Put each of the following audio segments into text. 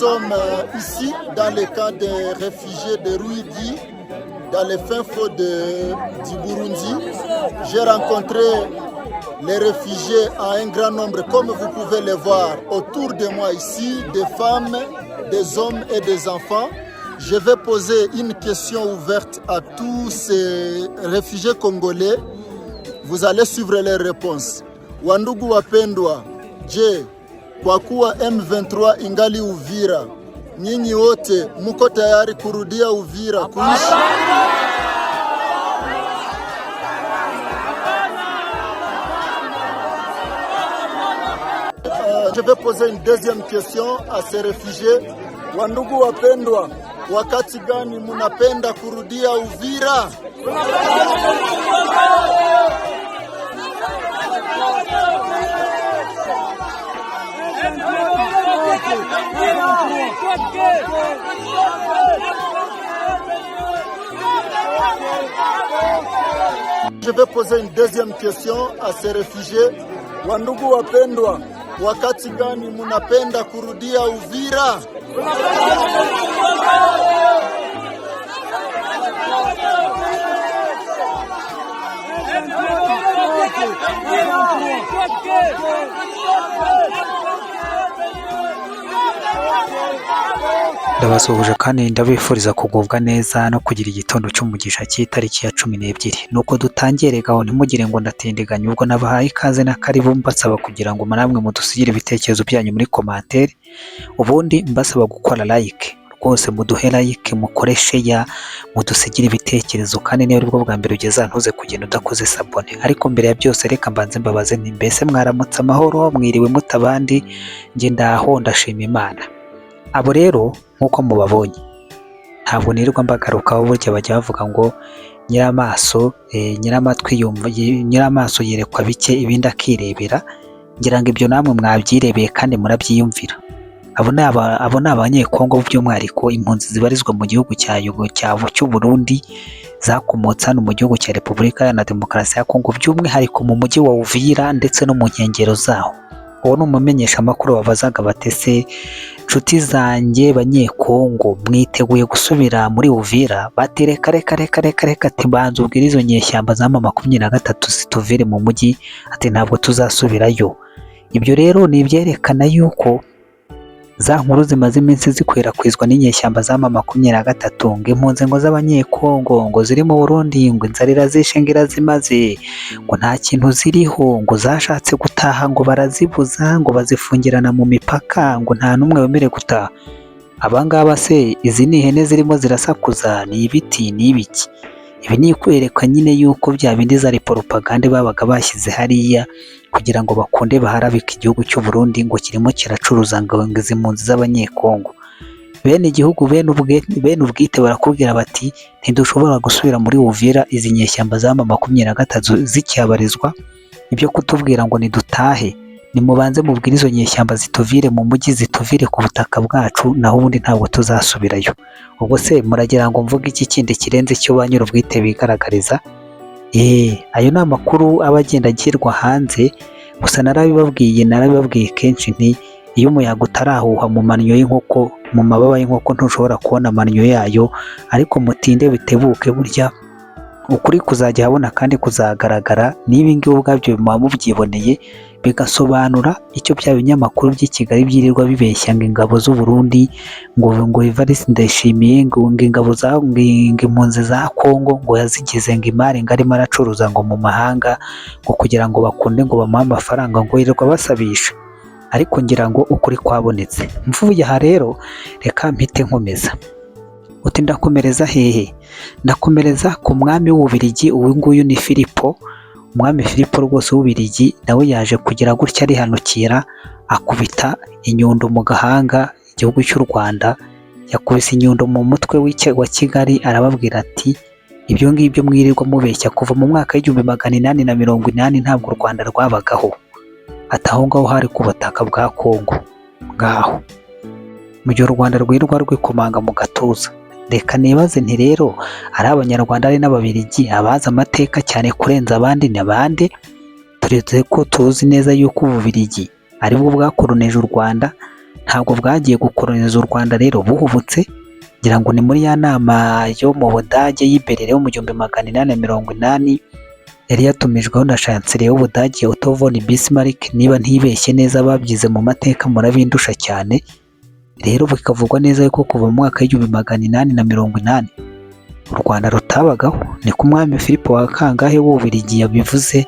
sommes ici dans le camp des réfugiés de Ruigi, dans les fins fonds du Burundi. J'ai rencontré les réfugiés à un grand nombre, comme vous pouvez le voir autour de moi ici, des femmes, des hommes et des enfants. Je vais poser une question ouverte à tous ces réfugiés congolais. Vous allez suivre les réponses. Wandugu wapendwa, je, kwa kuwa M23 ingali Uvira, nyinyi wote muko tayari kurudia Uvira kuishi? Je vais poser une deuxième question à ces réfugiés. Wandugu wapendwa, wakati gani munapenda kurudia Uvira? Je vais poser une deuxième question à ces réfugiés. Wandugu wapendwa, wakati gani munapenda kurudia Uvira? Ndabasuhuje kandi ndabifuriza kugubwa neza no kugira igitondo cy'umugisha cy'itariki ya 12. Nuko dutangiye gaho ntimugire ngo ndatindiganya, ubwo nabahaye ikaze na karibu, mbasaba kugira ngo namwe mudusigire ibitekerezo byanyu muri commentaire, ubundi mbasaba gukora like, rwose muduhe like, mukoreshe ya mudusigire ibitekerezo, kandi niba aribwo bwa mbere ugeze ntuze kugenda udakoze sabone. Ariko mbere ya byose reka mbanze mbabaze nti mbese mwaramutse amahoro, mwiriwe mutabandi? Nge ndaho ndashima Imana. Abo rero nkuko mubabonye ntabwo nirirwa mbagarukaho, burya bajya bavuga ngo nyiramaso nyiramatwi yumva, nyiramaso yerekwa bike ibindi akirebera. Ngira ngo ibyo namwe mwabyirebeye kandi murabyiyumvira. Abo ni abanyekongo by'umwihariko impunzi zibarizwa mu gihugu cy'u Burundi, zakomotse hano mu gihugu cya Repubulika Iharanira Demokarasi ya Kongo, by'umwihariko mu mujyi wa Uvira ndetse no mu nkengero zaho. Uwo ni umumenyesha amakuru babazaga batese, nshuti zanjye banyekongo mwiteguye gusubira muri Uvira? Batereka reka ati banza ubwira izo nyeshyamba za M23 zituvire mu mujyi, ati ntabwo tuzasubirayo. Ibyo rero ni ibyerekana yuko za nkuru zimaze iminsi zikwirakwizwa n'inyeshyamba za M23 ngo impunzi ngo z'abanyekongo ngo ziri mu Burundi ngo inzarira zishingira zimaze, ngo nta kintu ziriho, ngo zashatse gutaha ngo barazibuza, ngo bazifungirana mu mipaka, ngo nta numwe wemere gutaha. Abangaba se izi ni ihene zirimo zirasakuza, ni ibiti, ni ibiki? Ibi ni kwereka nyine yuko bya bindi za propaganda babaga bashyize hariya kugira ngo bakunde baharabika igihugu cy'u Burundi ngo kirimo kiracuruza ngo izi mpunzi z'abanyekongo. Bene igihugu bene ubwite barakubwira bati ntidushobora gusubira muri Uvira izi nyeshyamba za M23 zikihabarizwa. Ibyo kutubwira ngo nidutahe, nimubanze mubwire izo nyeshyamba zituvire mu mujyi, zituvire ku butaka bwacu, naho ubundi ntabwo tuzasubirayo. Ubwo se muragira ngo mvuge iki kindi kirenze cyo ba nyir'ubwite bigaragariza? Ayo ni amakuru aba agenda agirwa hanze. Gusa narabibabwiye kenshi nti iyo umuyaga utarahuha mu mannyo y'inkoko, mu mababa y'inkoko ntushobora kubona amannyo yayo, ariko mutinde bitebuke, burya ukuri kuzajya habona kandi kuzagaragara. Niba ngiye ubwabyo muba mubyiboneye, bigasobanura icyo bya binyamakuru by'i Kigali byirirwa bibeshya ngo ingabo z'u Burundi ngo Evariste Ndayishimiye ngo ingabo za impunzi za Kongo ngo yazigize ngo imari ngo arimo aracuruza ngo mu mahanga, ngo kugira ngo bakunde ngo bamuhe amafaranga, ngo yirirwa basabisha. Ariko ngira ngo ukuri kwabonetse. Mvuye aha rero reka mpite nkomeza. Uti ndakomereza hehe? Ndakomereza ku mwami w'Ububirigi, uyu nguyu ni Filipo. Umwami Filipo rwose w'Ububirigi nawe yaje kugira gutya arihanukira, akubita inyundo mu gahanga igihugu cy'u Rwanda, yakubise inyundo mu mutwe wa Kigali, arababwira ati ibyo ngibyo mwirirwa mubeshya kuva mu mwaka w'1880 ntabwo u Rwanda rwabagaho, ataho ngaho hari ku butaka bwa Kongo ngaho, mu gihe u Rwanda rwirirwa rwikomanga mu gatuza. Reka nibaze nti rero ari abanyarwanda ari n'ababirigi abazi amateka cyane kurenza abandi n'abandi? Turetse ko tuzi neza yuko Ububirigi ari bwo bwakoronije u Rwanda, ntabwo bwagiye gukoloniza u Rwanda rero buhubutse, ngira ngo ni muri ya nama yo mu Budage y'Iberere yo mu 1880 yari yatumijweho na chancelier w'Ubudage Otto von Bismarck, niba ntibeshye neza babyize mu mateka murabindusha cyane. Rero bikavugwa neza yuko kuva mu mwaka w'1880 u Rwanda rutabagaho, ni ku mwami Filipo wa kangahe w'Ububiligi yabivuze,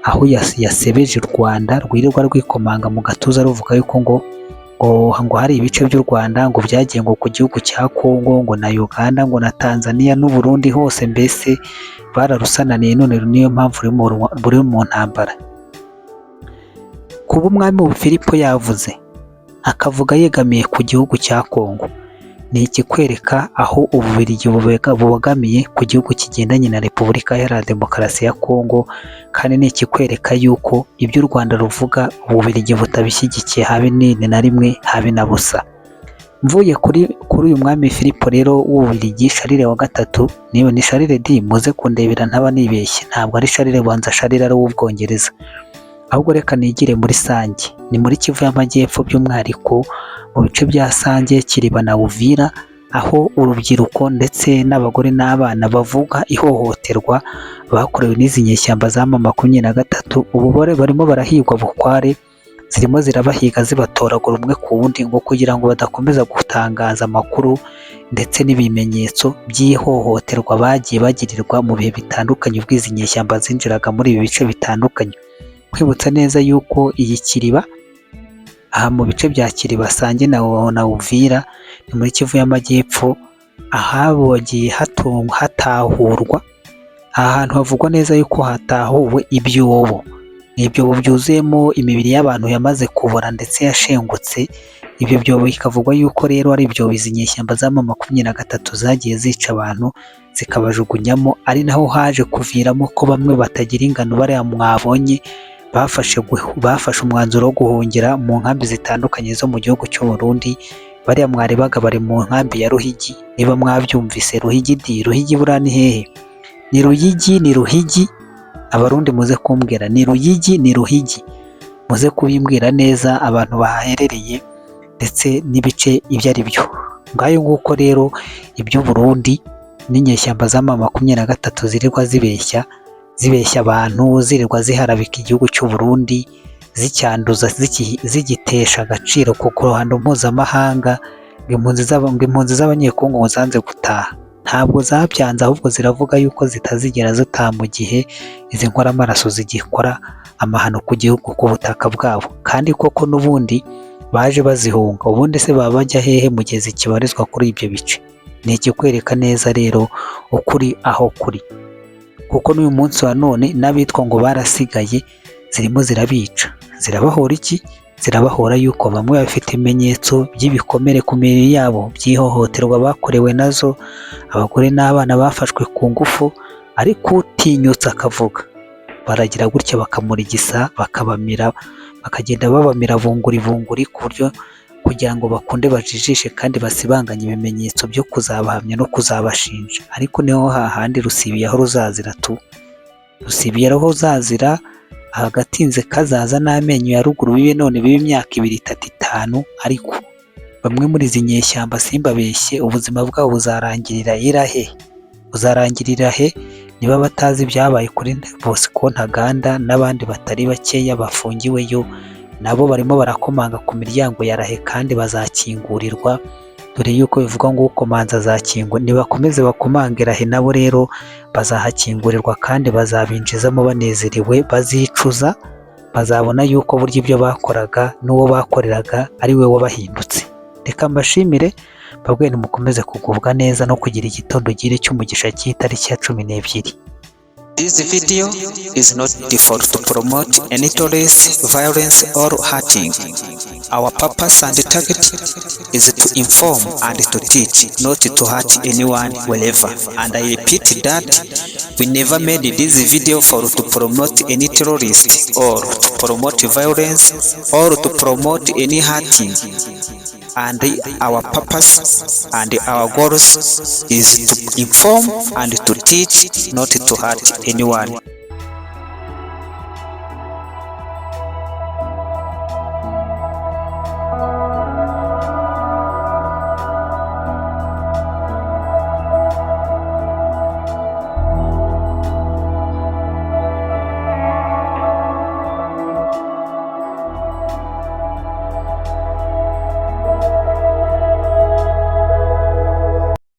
aho yasebeje u Rwanda rwirirwa rwikomanga mu gatuza ruvuga yuko ngo hari ibice by'u Rwanda ngo byagiye ngo ku gihugu cya Kongo ngo na Uganda ngo na Tanzania n'u Burundi hose, mbese bararusananiye, none niyo mpamvu buri mu ntambara. Kuba umwami Filipo yavuze akavuga yegamiye ku gihugu cya Kongo, ni ikikwereka aho Ububiligi bubogamiye ku gihugu kigendanye na Repubulika Iharanira Demokarasi ya Kongo, kandi ni ikikwereka yuko ibyo u Rwanda ruvuga Ububiligi butabishyigikiye habe na rimwe, habe na busa. Mvuye kuri uyu mwami Filipo rero w'Ububiligi Charles wa gatatu, niba ni Charles D muze kundebera ntaba nibeshye, ntabwo ari Charles banza Charles ari w'Ubwongereza, ahubwo reka nigire muri Sange, ni muri Kivu y'Amajyepfo, by'umwihariko mu bice bya Sange, Kiriba na Uvira, aho urubyiruko ndetse n'abagore n'abana bavuga ihohoterwa bakorewe n'izi nyeshyamba za M23. Ubu barimo barahigwa bukware, zirimo zirabahiga zibatoragura umwe ku wundi, ngo kugira ngo badakomeza gutangaza amakuru ndetse n'ibimenyetso by'ihohoterwa bagiye bagirirwa mu bihe bitandukanye ubwo izi nyeshyamba zinjiraga muri ibi bice bitandukanye. Kwibutsa neza yuko iyi Kiriba, aha mu bice bya Kiriba, Sange na Uvira, ni muri Kivu y'Amajyepfo, ahagiye hatahurwa, aha hantu havugwa neza yuko hatahuwe ibyobo, n'ibyobo byuzuyemo imibiri y'abantu yamaze kubora ndetse yashengutse. Ibyo byobo bikavugwa yuko rero ari ibyobo izi nyeshyamba za M23 zagiye zica abantu zikabajugunyamo, ari naho haje kuviramo ko bamwe batagira ingano bariya mwabonye bafashe umwanzuro wo guhungira mu nkambi zitandukanye zo mu gihugu cy'u Burundi. Bariya mwarebaga bari mu nkambi ya Ruhigi, niba mwabyumvise. Ruhigi buriya ni hehe? Ni Ruyigi, ni Ruhigi? Abarundi muze kumbwira, ni Ruyigi, ni Ruhigi? Muze kubimbwira neza abantu bahaherereye ndetse n'ibice ibyo ari byo. Ngayo nguko rero iby'u Burundi n'inyeshyamba za M23 zirirwa zibeshya abantu, zirirwa ziharabika igihugu cy'u Burundi, zicyanduza, zigitesha agaciro ku ruhando mpuzamahanga, ngo impunzi z'abanyekongo zanze gutaha. Ntabwo zabyanze, ahubwo ziravuga yuko zitazigera zitaha mu gihe izi nkoramaraso zigikora amahano ku gihugu, ku butaka bwabo. Kandi koko n'ubundi baje bazihunga, ubundi se baba bajya hehe mu gihe zikibarizwa kuri ibyo bice? Ni ikikwereka neza rero ukuri aho kuri, kuko n'uyu munsi wa none n'abitwa ngo barasigaye zirimo zirabica. Zirabahora iki? Zirabahora yuko bamwe bafite ibimenyetso by'ibikomere ku mibiri yabo by'ihohoterwa bakorewe nazo, abagore n'abana bafashwe ku ngufu, ariko utinyutse akavuga baragira gutya bakamurigisa, bakabamira, bakagenda babamira bunguri ku buryo kugira ngo bakunde bajijishe kandi basibanganye ibimenyetso byo kuzabahamya no kuzabashinja. Ariko niho hahandi rusibiye aho ruzazira tu, rusibiye aho ruzazira, agatinze kazaza n'amenyo ya ruguru bibe none bibe imyaka 2, 3, 5. Ariko bamwe muri izi nyeshyamba simbabeshye, ubuzima bwabo buzarangirira he niba batazi ibyabaye kuri Bosco Ntaganda n'abandi batari bakeya bafungiweyo. Nabo barimo barakomanga ku miryango ya Rahe kandi bazakingurirwa, dore yuko bivuga ngo ukomanza azakingwa. Nibakomeze bakomange Rahe nabo rero bazahakingurirwa kandi bazabinjizamo banezerewe, bazicuza, bazabona yuko burya ibyo bakoraga n'uwo bakoreraga ari we wabahindutse. Reka mbashimire, babwe mukomeze kugubwa neza no kugira igitondo gire cy'umugisha cy'itariki ya 12. This video is not for to promote any terrorist, violence or hurting. Our purpose and target is to inform and to teach, not to hurt anyone wherever. And I repeat that we never made this video for to promote any terrorist or to promote violence or to promote any hurting. And our purpose and our goals is to inform and to teach, not to hurt anyone.